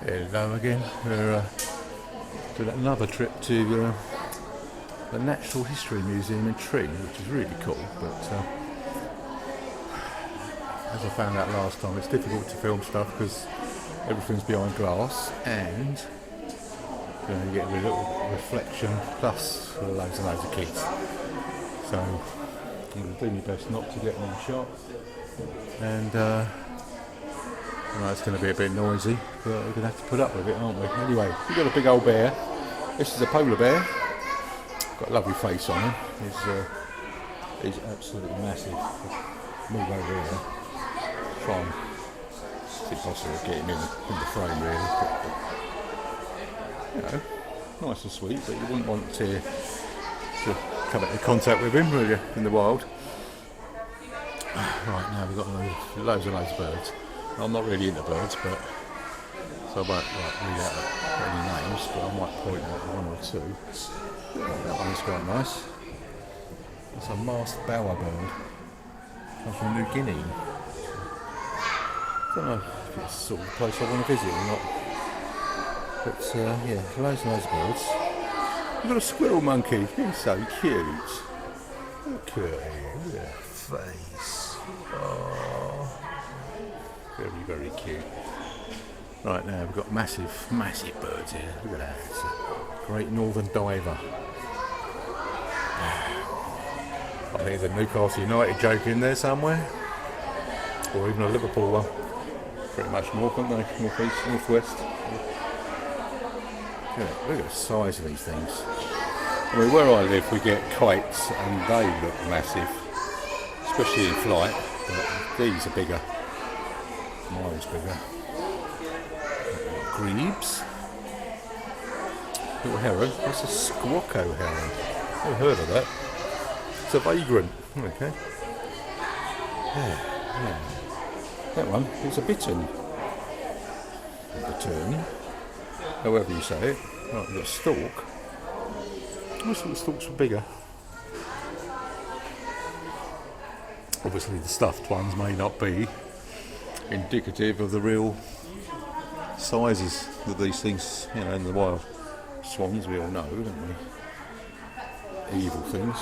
Hello again. We're doing another trip to the Natural History Museum in Tring, which is really cool. But as I found out last time, it's difficult to film stuff because everything's behind glass, and you get a little reflection plus loads and loads of kids. So I'm going to do my best not to get in shot, and I know it's going to be a bit noisy, but we're going to have to put up with it, aren't we? Anyway, we've got a big old bear. This is a polar bear. Got a lovely face on him. He's absolutely massive. Move over here. Try and see if possible get him in the frame, really. But, nice and sweet, but you wouldn't want to come into contact with him, would you, in the wild? Right, now we've got loads and loads of birds. I'm not really into birds, but so I won't read out any names, but I might point out one or two. That one's quite nice. It's a masked bowerbird. Comes from New Guinea. I don't know if it's the sort of place I want to visit or not. But yeah, loads and loads of birds. We've got a squirrel monkey. He's so cute. Look at him. Look at that face. Oh. Very, very cute. Right, now we've got massive birds here. Look at that. It's a great northern diver. I think there's a Newcastle United joke in there somewhere. Or even a Liverpool one. Pretty much north, aren't they? North east, northwest. Look at the size of these things. I mean, where I live we get kites and they look massive. Especially in flight. But these are bigger. Miles bigger. Grebes. Little heron. That's a squawko heron. Never heard of that. It's a vagrant. Okay. Yeah. That one is a bittern. Bittern. However you say it. Right, we've got a stork. I thought the storks were bigger. Obviously the stuffed ones may not be indicative of the real sizes of these things, in the wild. Swans, we all know, don't we? Evil things.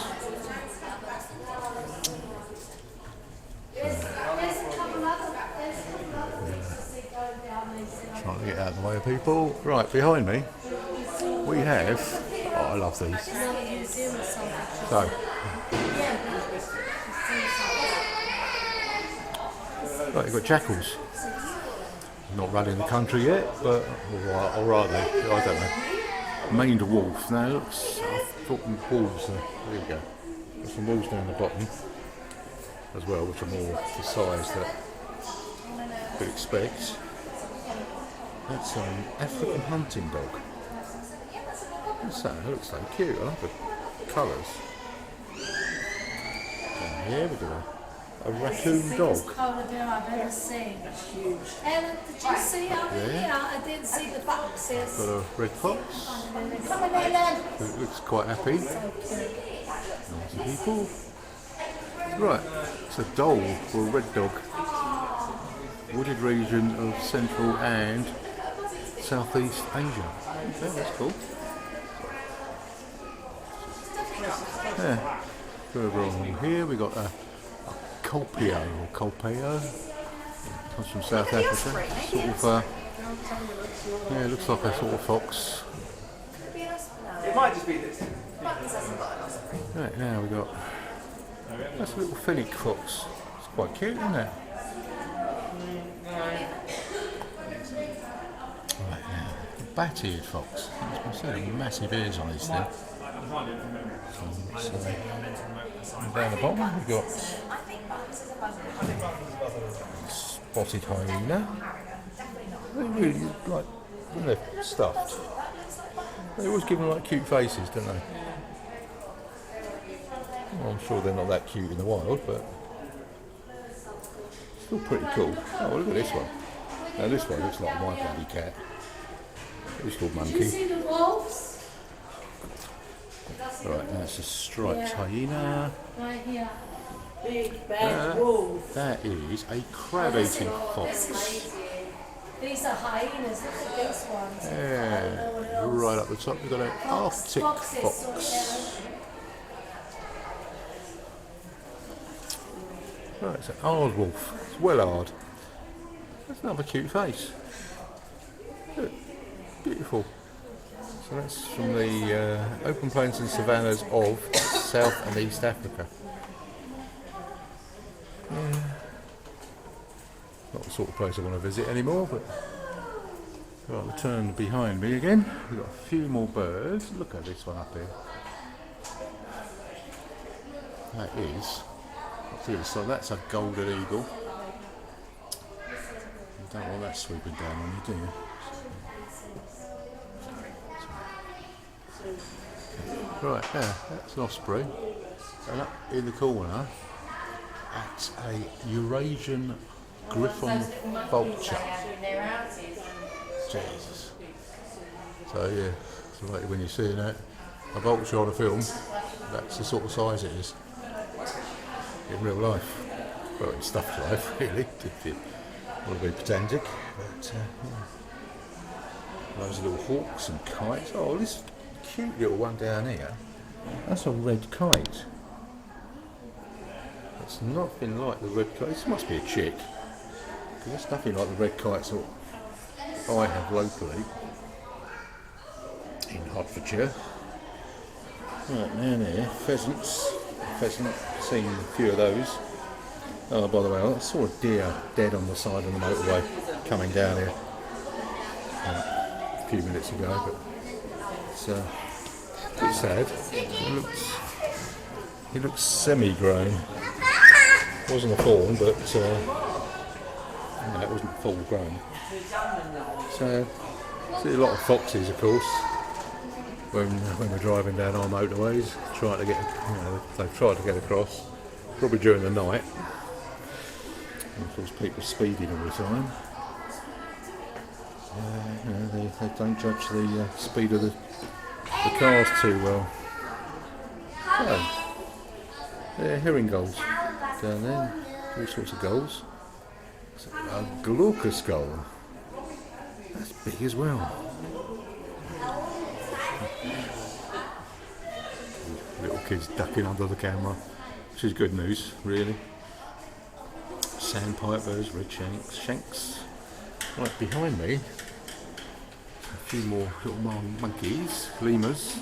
Trying to get out of the way of people. Right, behind me, we have. Oh, I love these. So. Right, you've got jackals. Not running the country yet, but or rather, I don't know. Maned wolf. Now it looks. I thought wolves. There you go. There's some wolves down the bottom as well, which are more the size that you'd expect. That's an African hunting dog. What's that? It looks so cute. I love the colours. Down here we go. A raccoon dog. Polar bear I've ever seen. Ellen, did you see over here? I didn't see the foxes. Got a red fox. Come on, Ellen. It looks quite happy. Nice people. Right, it's a dhole or a red dog. Wooded region of Central and Southeast Asia. Okay, that's cool. Yeah. Further on here we got a Colpeo, comes from South Africa, sort of, it looks like a sort of fox. It might just be this. Right, now we've got, that's a little fennec fox, it's quite cute, isn't it? Right, now, a bat-eared fox, as I said, massive ears on this thing. So, down the bottom we've got spotted hyena. They really like when they're stuffed. They always give them like cute faces, don't they? Well, I'm sure they're not that cute in the wild, but still pretty cool. Oh, look at this one. Now this one looks like my bloody cat. It's called Monkey. Did you see the wolves? Right, that's a striped hyena. Right here. Big bad wolf. That is a crab-eating fox. These are hyenas. Look at these ones. I don't know what Yeah, else. right up the top we've got an Arctic Foxes, fox. Right, it's an aardwolf. It's well hard. That's another cute face. Look, beautiful. So that's from the open plains and savannas of South and East Africa. Yeah. Not the sort of place I want to visit anymore, but right, we'll turn behind me again. We've got a few more birds. Look at this one up here. That is. So that's a golden eagle. You don't want that sweeping down on you, do you? Right, yeah, that's an osprey. And up in the corner, that's a Eurasian griffon vulture. Jesus. So yeah, so like when you're seeing that, a vulture on a film, that's the sort of size it is. In real life. Well, in stuffed life, really, if you want to be pedantic. But, yeah. Those little hawks and kites. Oh, this cute little one down here, that's a red kite. It's nothing like the red kite. This must be a chick. Because it's nothing like the red kites that I have locally in Hertfordshire. Right, down there, pheasants. Pheasant, seen a few of those. Oh, by the way, I saw a deer dead on the side of the motorway coming down here a few minutes ago, but it's a bit sad. He looks semi-grown. Wasn't a fawn, but no, it wasn't full grown. So, see a lot of foxes, of course. When we're driving down our motorways, trying to get, they've tried to get across, probably during the night. And of course, people speeding all the time. They don't judge the speed of the cars too well. So, herring gulls down there, all sorts of gulls. A glaucous gull, that's big as well. Little kids ducking under the camera, which is good news, really. Sandpipers, red shanks. Right behind me, a few more little monkeys, lemurs.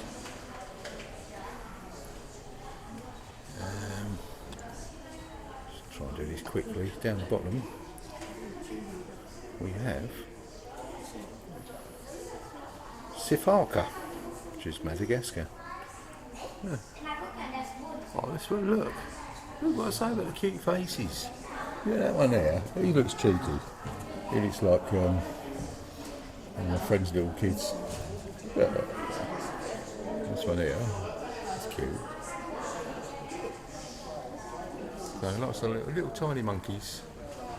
Just try and do this quickly. Down the bottom, we have Sifaka, which is Madagascar. Yeah. Oh, this one, look. Look what I say about the cute faces. Yeah, that one there, he looks cheeky. He looks like one of my friend's little kids. Yeah. This one here, that's cute. So lots of little tiny monkeys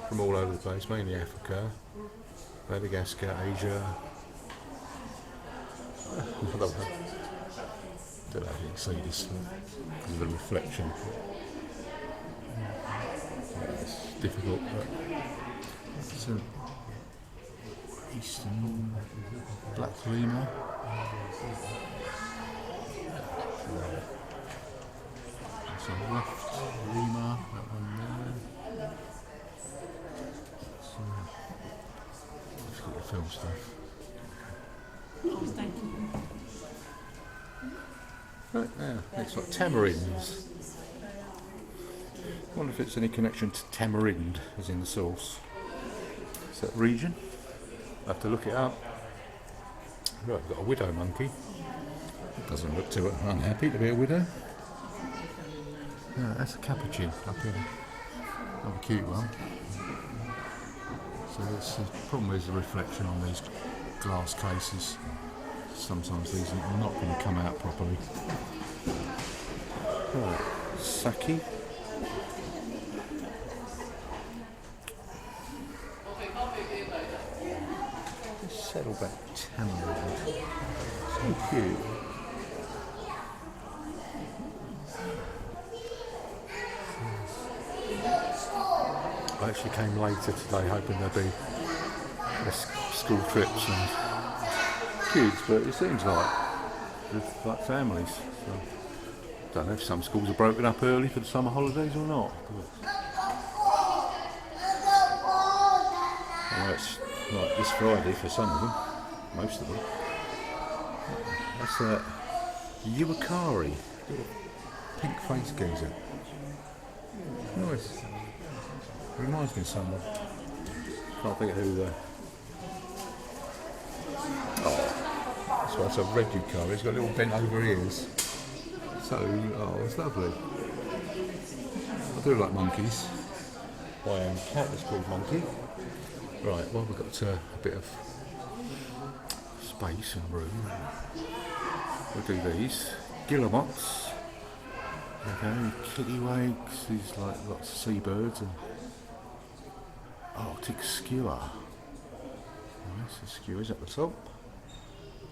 from all over the place, mainly Africa, Madagascar, Asia. Don't know if you can see this because of the reflection. Yeah, it's difficult, but it's an eastern black lemur. It's a ruffed lemur, that one there. So, difficult to film stuff. Right now, it's like tamarinds. I wonder if it's any connection to tamarind, as in the sauce. Is that region? I'll have to look it up. Right, I've got a widow monkey. Doesn't look too unhappy to be a widow. Yeah, that's a capuchin up here. Another cute one. So the problem is the reflection on these glass cases. Sometimes these are not going to come out properly. Right, Saki. Saddleback tamarin. So cute. I actually came later today hoping there'd be school trips and kids, but it seems like it's like families. So, don't know if some schools are broken up early for the summer holidays or not. Well, it's like this Friday for some of them, most of them. That's a Uwakari, pink face geezer. Nice. Reminds me of someone. Can't think of who the. Oh, that's why it's a red Uwakari. It's got little bent over ears. So, oh, it's lovely. I do like monkeys. My own cat is called Monkey. Right, well, we've got a bit of space and room. We'll do these. Guillemots. Okay, kittiwakes, these like lots of seabirds and Arctic skua. Nice, the skuas at the top.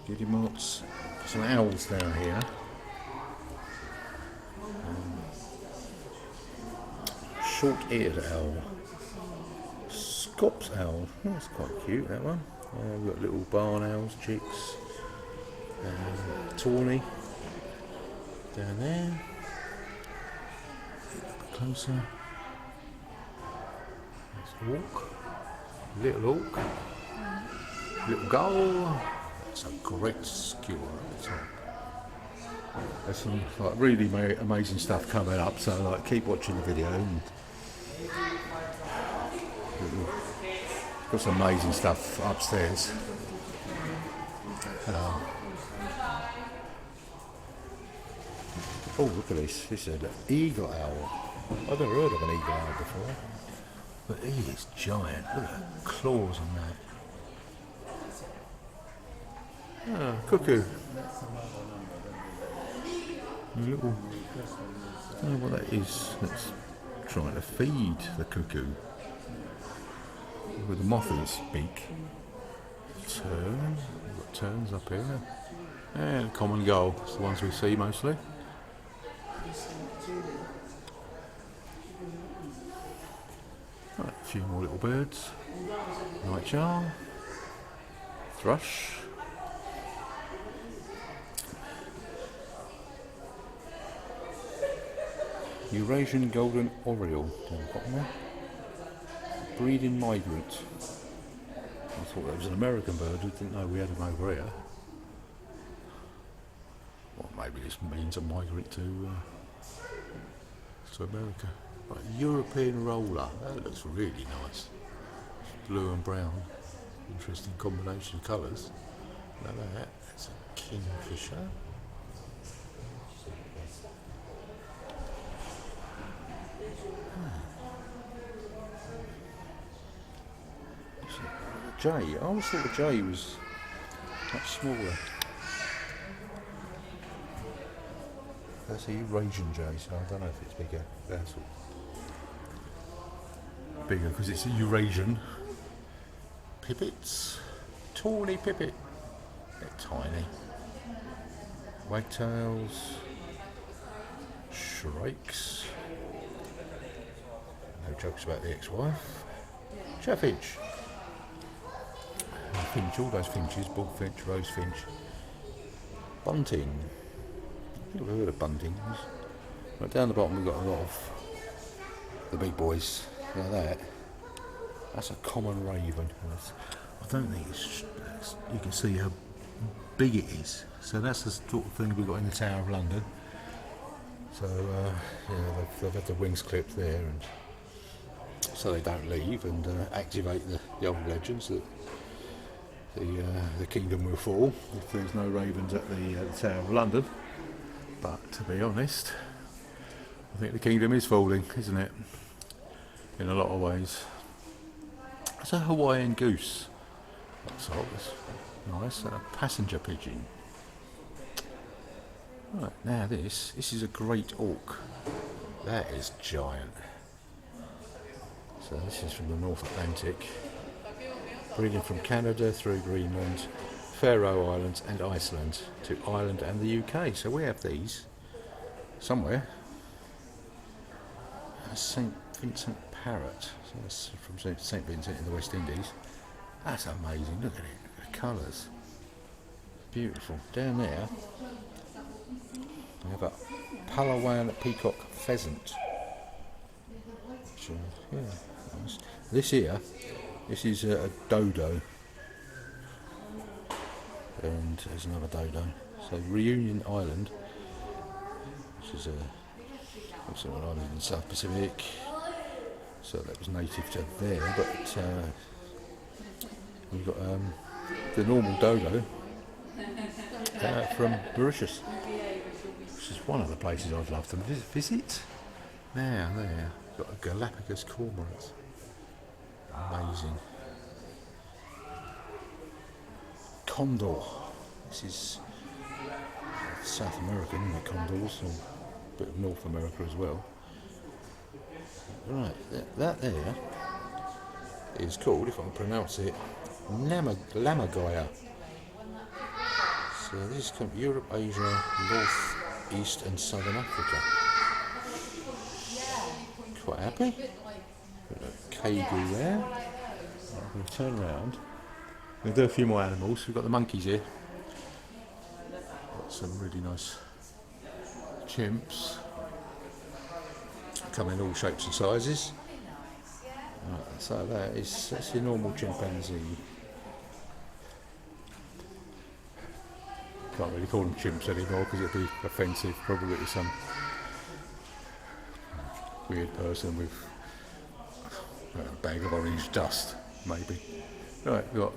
Guillemots. Some owls down here. Short-eared owl. Scops owl. Oh, that's quite cute, that one. We've got little barn owls, chicks. Tawny. Down there. A bit closer. There's hawk. Little hawk. Little gull. That's a great skewer at the top. There's some like really amazing stuff coming up, so like keep watching the video. And got some amazing stuff upstairs. Oh, look at this. This is an eagle owl. I've never heard of an eagle owl before. But he is giant. Look at the claws on that. Ah, cuckoo. A little. I don't know what that is. It's trying to feed the cuckoo. With a moth in its beak. Tern. We've got terns up here. And common gull. It's the ones we see mostly. Right, a few more little birds. Nightjar. Thrush. Eurasian golden oriole down the bottom there. Breeding migrant. I thought that was an American bird, I didn't know we had them over here. Well, maybe this means a migrant to America. Right, European roller, that looks really nice. Blue and brown, interesting combination of colours. Look at that, that's a kingfisher. Jay, I always thought the jay was much smaller. That's a Eurasian jay, so I don't know if it's bigger. That's all. Bigger because it's a Eurasian. Pipits, tawny pipit, they're tiny. Wagtails, shrikes. No jokes about the ex-wife. Chaffinch. Finch, all those finches, bullfinch, rosefinch, bunting. I've never heard of buntings. Right down the bottom we've got a lot of the big boys. Look at that. That's a common raven. I don't think you can see how big it is. So that's the sort of thing we've got in the Tower of London. So they've had the wings clipped there, and so they don't leave and activate the old legends that the kingdom will fall if there's no ravens at the Tower of London. But to be honest, I think the kingdom is falling, isn't it? In a lot of ways. It's a Hawaiian goose. That's nice. And a passenger pigeon. Right, now this is a great auk. That is giant. So this is from the North Atlantic. Breeding from Canada through Greenland, Faroe Islands and Iceland to Ireland and the UK. So we have these somewhere. St Vincent parrot. So that's from St Vincent in the West Indies. That's amazing, look at it, look at the colours. Beautiful. Down there, we have a Palawan peacock pheasant. Which, yeah, nice. This here, this is a dodo. And there's another dodo. So Reunion Island, which is also an island in the South Pacific. So that was native to there, but we've got the normal dodo from Mauritius, which is one of the places I'd love to visit. Now there, got a Galapagos cormorant. Amazing. Condor. This is South American, isn't it, condors, or a bit of North America as well. Right, that there is called, if I can pronounce it, Lammergeier. So this is from Europe, Asia, North, East and Southern Africa. Quite happy. Got a kegu there. I'm going to turn around. We'll do a few more animals. We've got the monkeys here. Got some really nice chimps. Come in all shapes and sizes. Right, so that's your normal chimpanzee. Can't really call them chimps anymore because it'd be offensive probably to some weird person with a bag of orange dust, maybe. Right, we've got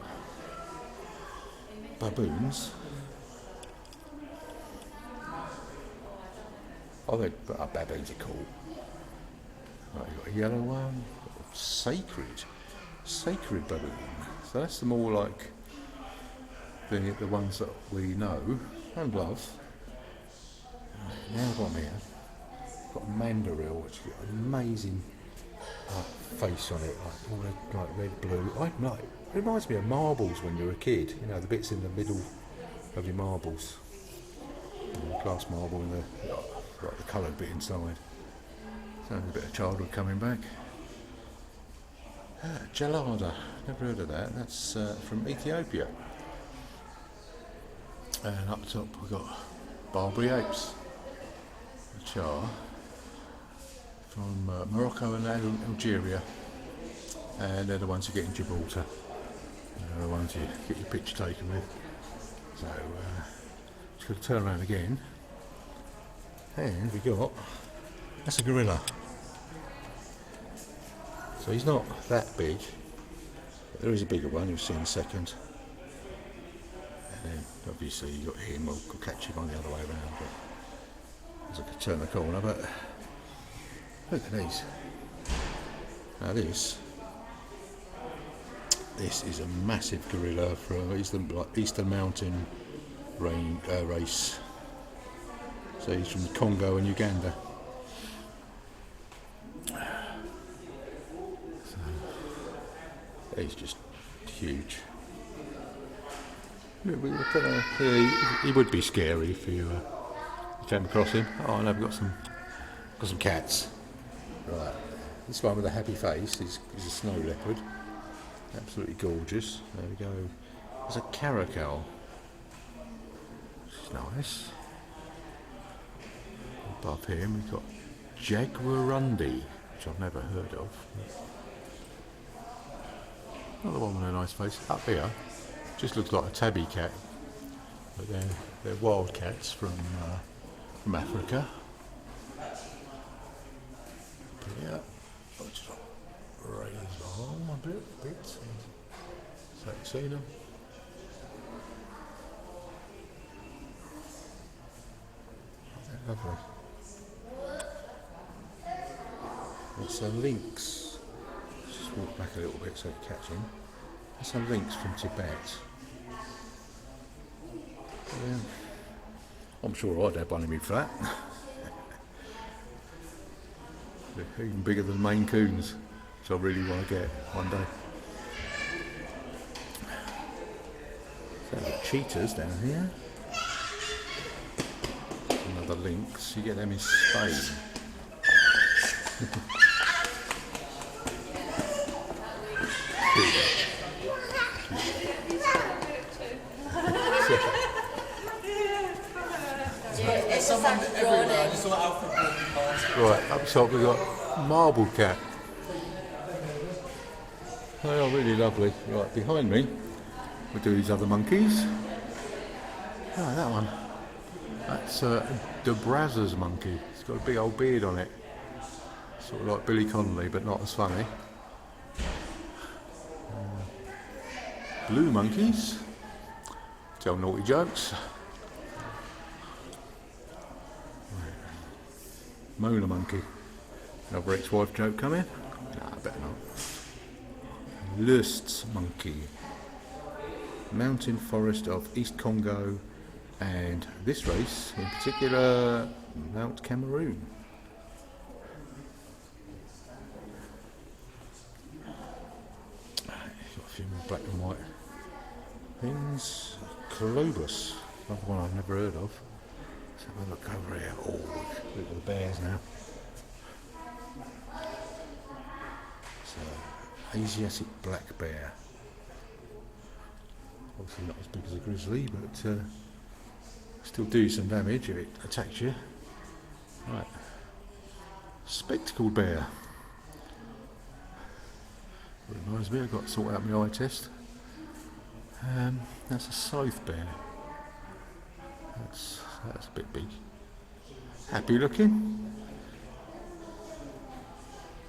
baboons. Oh, baboons are cool. Right, you've got a yellow one, sacred baboon. So that's the more like the ones that we know and love. Right, now I've got here, I've got a mandrill, which has got an amazing face on it, like all red, blue. I know, it reminds me of marbles when you were a kid. You know, the bits in the middle of your marbles. Glass marble and the coloured bit inside. Sounds a bit of childhood coming back. Gelada, never heard of that. That's from Ethiopia. And up top we've got Barbary apes, which are from Morocco and Algeria, and they're the ones you get in Gibraltar. They're the ones you get your picture taken with. So just got to turn around again, and we got, that's a gorilla. So he's not that big, but there is a bigger one you'll see in a second. And then obviously you got him, we'll catch him on the other way around, but as I could turn the corner, but look at these. Now this is a massive gorilla from Eastern Mountain race. So he's from Congo and Uganda. So he's just huge. He would be scary if you came across him. Oh, and I've got some cats. Right, this one with a happy face is a snow leopard. Absolutely gorgeous. There we go. There's a caracal. Which is nice. Above him we've got Jaguarundi, which I've never heard of. Another one with a nice face. Up here, just looks like a tabby cat, but they're wild cats from Africa. Yeah, I'll just raise the arm a bit. So you see them. They're lovely. It's a lynx. Just walk back a little bit so you catch him. It's a lynx from Tibet. Yeah. I'm sure I'd have one in my flat. They're even bigger than Maine Coons, which I really want to get one day. So the cheetahs down here. Another lynx. You get them in Spain. Right, up top we've got marble cat. They are really lovely. Right, behind me we'll do these other monkeys. Oh, that one. That's De Brazza's monkey. It's got a big old beard on it. Sort of like Billy Connolly, but not as funny. Blue monkeys. Tell naughty jokes. Mola monkey. Another ex-wife joke coming? Nah, I better not. Lust's monkey. Mountain forest of East Congo, and this race in particular, Mount Cameroon. Got a few more black and white things. Colobus, another one I've never heard of. Let's have a look over here. Oh, look at the bears now. So, Asiatic black bear. Obviously not as big as a grizzly, but still do some damage if it attacks you. Right. Spectacled bear. Reminds me, I've got to sort out my eye test. That's a scythe bear. That's a bit big. Happy looking.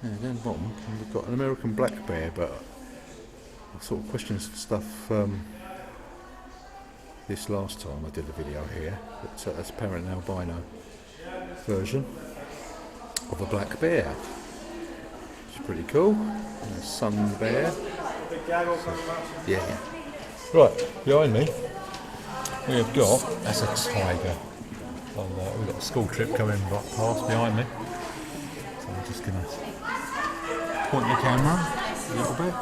Yeah, down the bottom we've got an American black bear, but I sort of questioned some stuff this last time I did a video here. But that's apparently an albino version of a black bear. Which is pretty cool. And a sun bear. So, yeah. Right, behind me we have got, that's a tiger. We've got a school trip coming past behind me. So I'm just going to point the camera a little bit.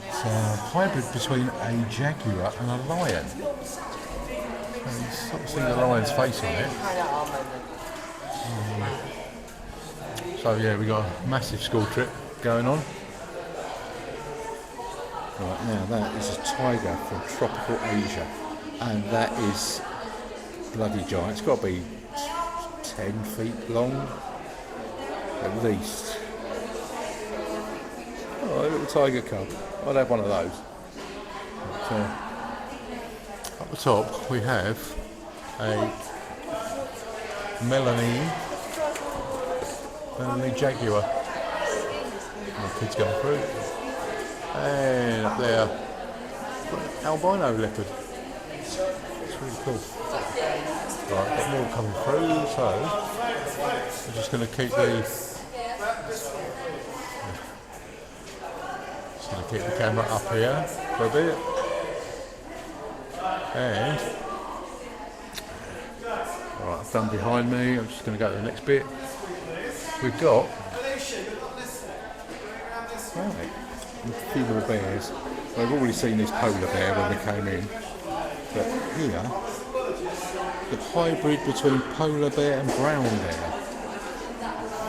It's a hybrid between a jaguar and a lion. So you sort of see the lion's face on it. So yeah, we got a massive school trip going on. Right, now that is a tiger from tropical Asia, and that is bloody giant. It's got to be 10 feet long at least. Oh, a little tiger cub. I'd have one of those. But, up the top we have a Melanie jaguar. The kids going through. And up there, albino leopard. It's really cool. Right, got more coming through, so we're just going to keep the camera up here for a bit. And alright, I've done behind me. I'm just going to go to the next bit. We've got a few more bears. We've already seen this polar bear when we came in, but here the hybrid between polar bear and brown bear.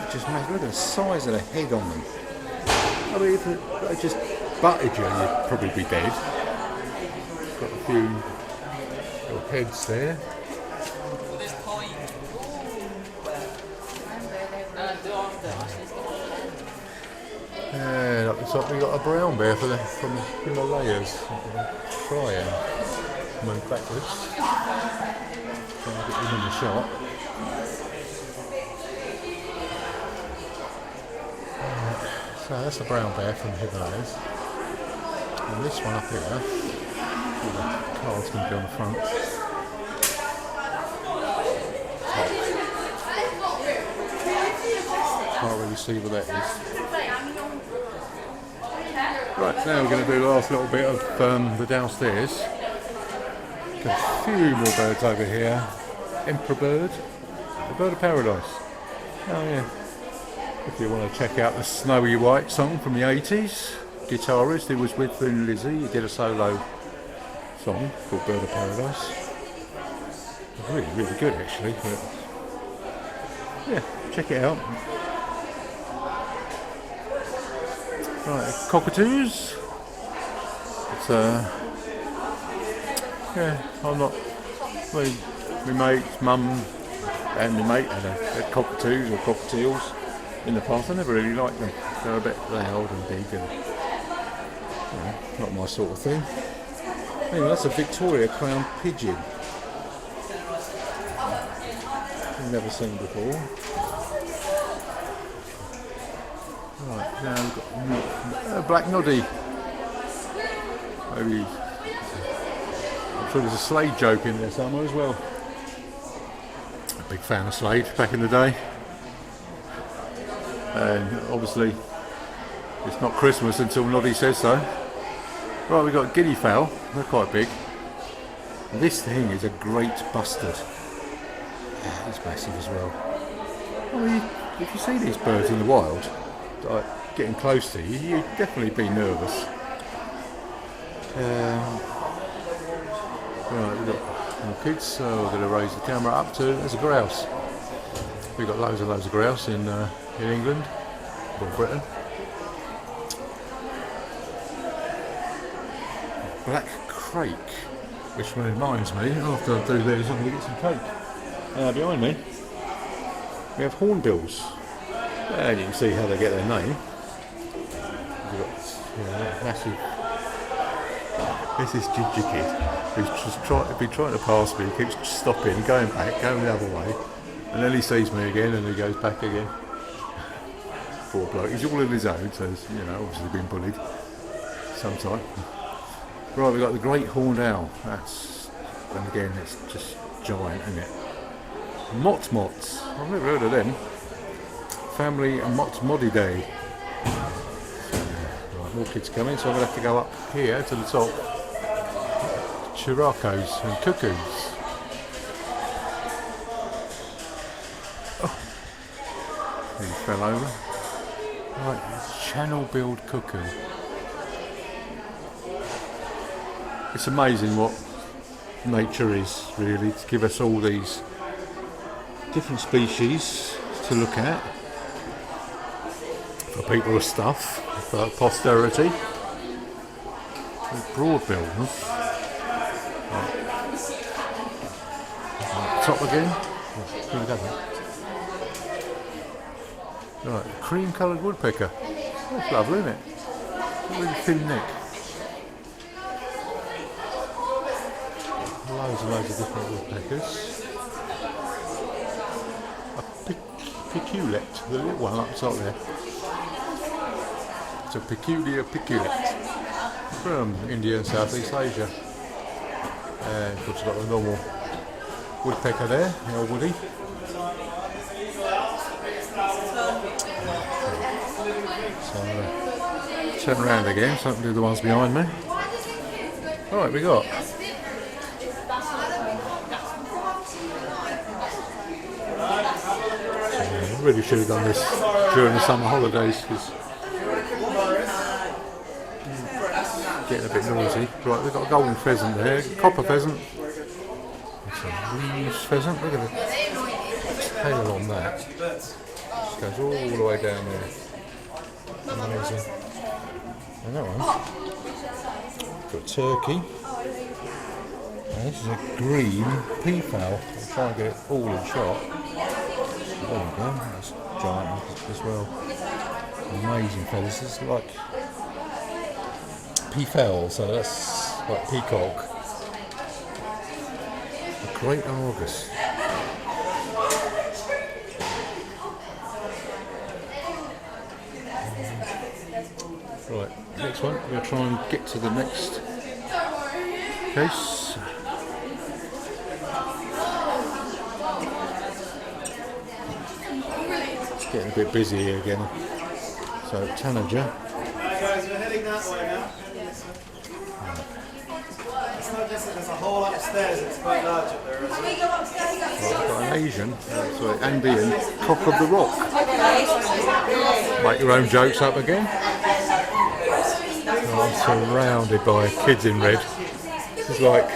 It just makes, look at the size of the head on them. I mean, if they just butted you, you'd probably be dead. Got a few little heads there. And up the top we got a brown bear from the Himalayas. Try and move backwards. Try and get him in the shot. So that's a brown bear from the Himalayas. And this one up here, the card's going to be on the front. Can't really see what that is. Right, now we're going to do the last little bit of the downstairs. Got a few more birds over here. Emperor bird, the bird of paradise. Oh yeah. If you want to check out the Snowy White song from the 80s, guitarist who was with Thin Lizzy, he did a solo song called Bird of Paradise. Really, really good actually. But yeah, check it out. Right, cockatoos. It's yeah, I'm not. My mate's mum and my mate had cockatoos or cockatiels in the past. I never really liked them. They're a bit loud and big and not my sort of thing. Anyway, that's a Victoria crown pigeon. I've never seen before. Right, now we've got a black noddy. Maybe, I'm sure there's a Slade joke in there somewhere as well. A big fan of Slade back in the day. And obviously it's not Christmas until Noddy says so. Right, we've got guinea fowl, they're quite big. This thing is a great bustard. Yeah, it's massive as well. I mean, if you see these birds in the wild, like getting close to you, you'd definitely be nervous. Right, we've got more kids, so we're going to raise the camera up to, there's a grouse. We've got loads and loads of grouse in England, or Britain. Black crake, which reminds me, after I do this, I'm going to get some cake. Behind me, we have hornbills. And you can see how they get their name. We've got massive. This is Ginger Kid, who's just been trying to pass me. He keeps stopping, going back, going the other way, and then he sees me again, and he goes back again. Poor bloke. He's all on his own, so he's, obviously been bullied sometime. Right, we've got the great horned owl. And again, it's just giant, isn't it? Mots. I've never heard of them. Family Motmodidae. Right, more kids coming, so I'm going to have to go up here to the top. Chiracos and cuckoos. Oh, he fell over. Right, channel-billed cuckoo. It's amazing what nature is, really, to give us all these different species to look at for people of stuff, for posterity. Broadbill, huh? Right, top again. Right, cream-coloured woodpecker. That's lovely, isn't it? Really thin neck. Loads and loads of different woodpeckers. A piculet, the little one up top there. It's a peculiar piculet from India and Southeast Asia. And of course, you've got the normal woodpecker there, the old woody. So, turn around again so I can do the ones behind me. Alright, we got. Really should have done this during the summer holidays because getting a bit noisy. Right, we've got a golden pheasant there, copper pheasant. It's a loose pheasant. Look at the tail on that. It goes all the way down there. Amazing. And that one. Got a turkey. And this is a green peafowl. I'll try and get it all in shot. There we go, that's giant as well. Amazing feathers. It's like peafowl, so that's like peacock. A great Argus. Right, next one. We're going to try and get to the next case. Getting a bit busy here again. So tanager. Guys, we're heading that way now. It's not just that there's a hole upstairs, it's quite large up there, isn't it? I've got an Asian, Andean cock of the rock. Make your own jokes up again. I'm surrounded by kids in red. This is like,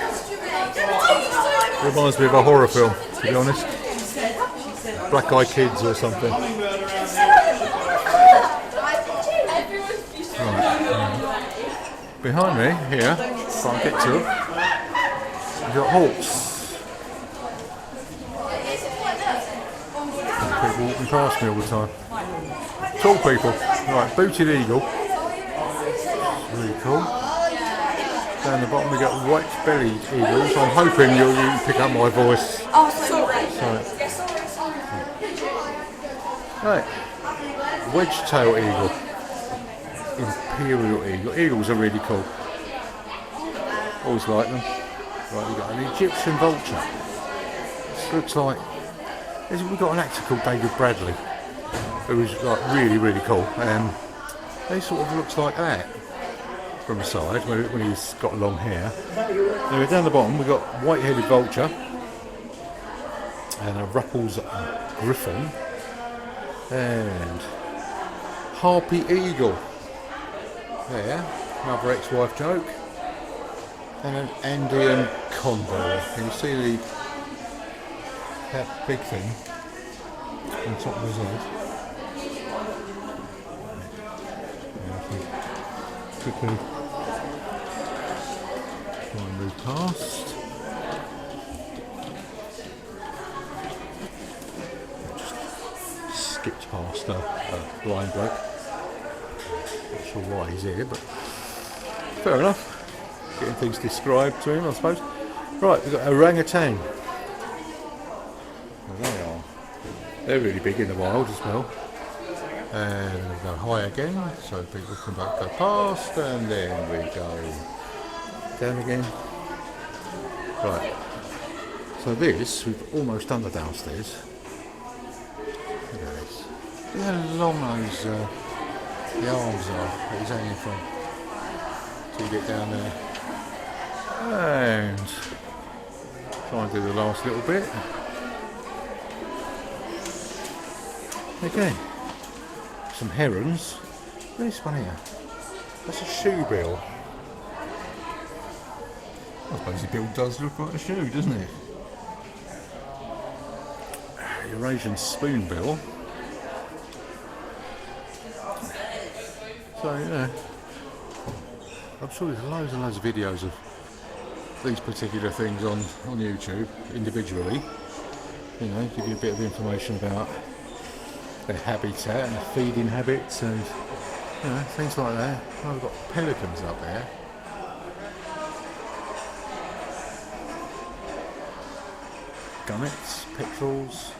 reminds me of a horror film, to be honest. Black Eyed Kids or something. Right. Behind me here, if I can get to it, you've got hawks. People walking past me all the time. Tall people. Right, booted eagle. Really cool. Down the bottom we got white-bellied eagles. I'm hoping you can pick up my voice. Sorry. Right. Wedge-tail eagle. Imperial eagle. Eagles are really cool. Always like them. Right, we've got an Egyptian vulture. This looks like... We've got an actor called David Bradley, who's like really cool. He sort of looks like that from the side when he's got long hair. Anyway, down the bottom we've got white-headed vulture and a Ruppel's griffon and harpy eagle. There, another ex-wife joke. And an Andean condor. Can you see that big thing on top of his head? Quickly try and move past. Just skipped past a blind bloke. Not sure why he's here, but fair enough. Getting things described to him, I suppose. Right, we've got orangutan. There they are. They're really big in the wild as well. And we go high again, so people can go past, and then we go down again. Right. So this, we've almost done the downstairs. Look at this. Look how long those the arms are that he's hanging from. Till you get down there. And try and do the last little bit. Okay. Some herons. This one here. That's a shoe bill. I suppose the bill does look like a shoe, doesn't it? Eurasian spoonbill. So yeah. I'm sure there's loads and loads of videos of these particular things on YouTube individually. You know, give you a bit of information about their habitat and their feeding habits and things like that. Oh, we've got pelicans up there. Gunnets, petrels.